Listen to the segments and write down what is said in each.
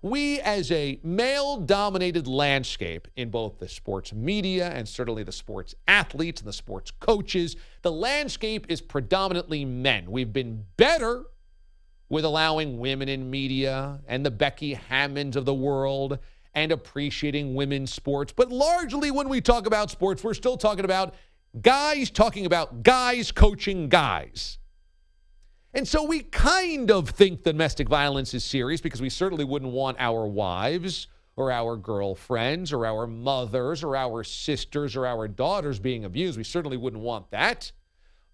We, as a male-dominated landscape in both the sports media and certainly the sports athletes and the sports coaches, the landscape is predominantly men. We've been better with allowing women in media and the Becky Hammonds of the world and appreciating women's sports. But largely when we talk about sports, we're still talking about guys coaching guys. And so we kind of think domestic violence is serious because we certainly wouldn't want our wives or our girlfriends or our mothers or our sisters or our daughters being abused. We certainly wouldn't want that.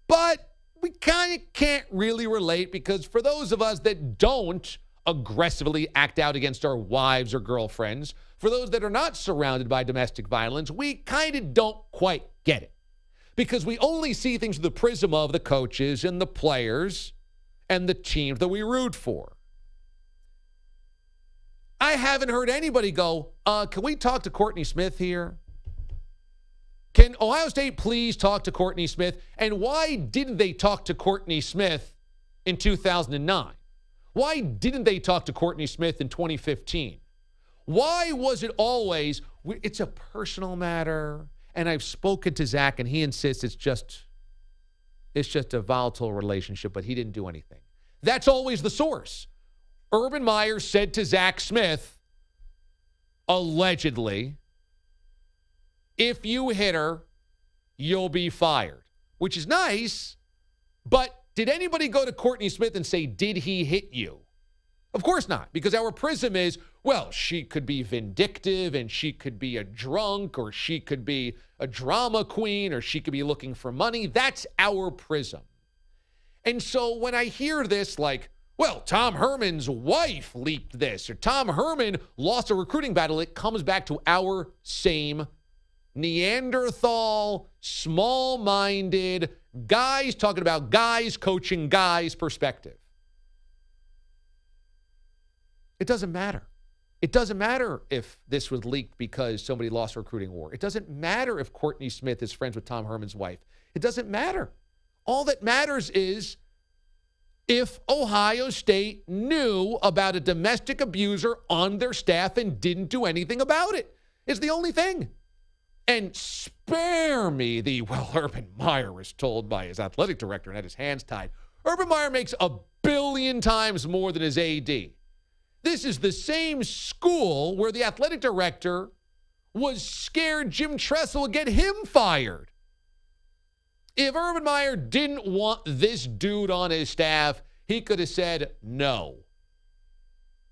But we kind of can't really relate because for those of us that don't aggressively act out against our wives or girlfriends, for those that are not surrounded by domestic violence, we kind of don't quite get it because we only see things through the prism of the coaches and the players and the teams that we root for. I haven't heard anybody go, can we talk to Courtney Smith here? Can Ohio State please talk to Courtney Smith? And why didn't they talk to Courtney Smith in 2009? Why didn't they talk to Courtney Smith in 2015? Why was it always, it's a personal matter, and I've spoken to Zach, and he insists it's just a volatile relationship, but he didn't do anything. That's always the source. Urban Meyer said to Zach Smith, allegedly, if you hit her, you'll be fired, which is nice, but did anybody go to Courtney Smith and say, did he hit you? Of course not, because our prism is, well, she could be vindictive and she could be a drunk or she could be a drama queen or she could be looking for money. That's our prism. And so when I hear this like, well, Tom Herman's wife leaked this or Tom Herman lost a recruiting battle, it comes back to our same Neanderthal, small-minded, guys talking about guys coaching guys perspective. It doesn't matter. It doesn't matter if this was leaked because somebody lost a recruiting war. It doesn't matter if Courtney Smith is friends with Tom Herman's wife. It doesn't matter. All that matters is if Ohio State knew about a domestic abuser on their staff and didn't do anything about it. It's the only thing. And spare me the, well, Urban Meyer was told by his athletic director and had his hands tied. Urban Meyer makes 1 billion times more than his AD. This is the same school where the athletic director was scared Jim Tressel would get him fired. If Urban Meyer didn't want this dude on his staff, he could have said, no.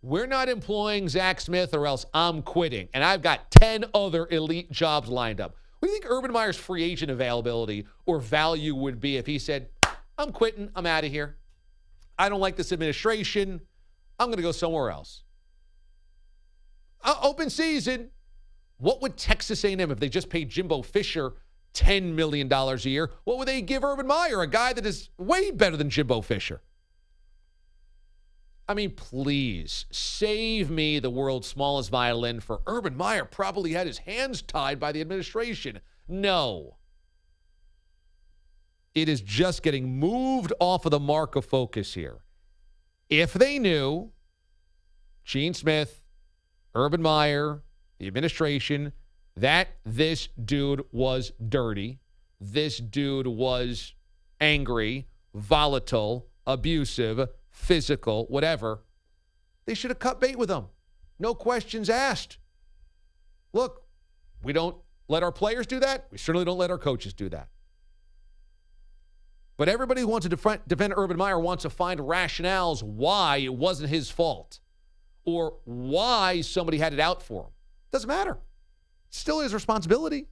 We're not employing Zach Smith or else I'm quitting. And I've got 10 other elite jobs lined up. What do you think Urban Meyer's free agent availability or value would be if he said, I'm quitting, I'm out of here. I don't like this administration. I'm going to go somewhere else. Open season. What would Texas A&M, if they just paid Jimbo Fisher $10 million a year, what would they give Urban Meyer, a guy that is way better than Jimbo Fisher? I mean, please, save me the world's smallest violin for Urban Meyer probably had his hands tied by the administration. No. It is just getting moved off of the mark of focus here. If they knew Gene Smith, Urban Meyer, the administration, that this dude was dirty, this dude was angry, volatile, abusive, physical, whatever, they should have cut bait with him. No questions asked. Look, we don't let our players do that. We certainly don't let our coaches do that. But everybody who wants to defend Urban Meyer wants to find rationales why it wasn't his fault or why somebody had it out for him. Doesn't matter. Still his responsibility.